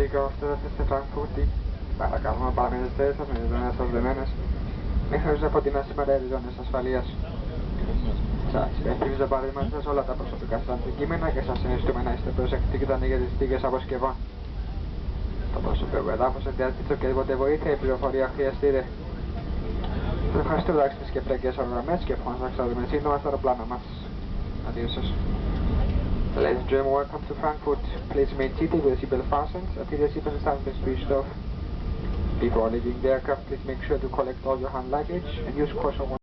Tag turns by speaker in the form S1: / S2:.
S1: τελικά φτάσατε στη Φραγκφούρτη. Παρακαλούμε πάμε στις θέσεις σας με τις ζώνες σας δεμένες. Μην χρειάζεται από την σήμερα τις ζώνες ασφαλείας. Σας υπενθυμίζω πάλι μαζί σας όλα τα προσωπικά σας αντικείμενα και σας συνιστούμε να είστε προσεκτικοί όταν για τις θήκες αποσκευών. Το προσωπικό εδάφος ενδιαφέρει οποιαδήποτε βοήθεια ή πληροφορία χρειαστείτε. Σας ευχαριστώ για τις κεφραϊκές οργανές και ευχόμαστε να ξέρουμε σύντομα στο αεροπλάνο μας. Αντίο σας. Ladies and gentlemen, welcome to Frankfurt. Please remain seated with the seatbelt fastened until the seatbelt sign is switched off. Before leaving the aircraft, please make sure to collect all your hand luggage and use caution.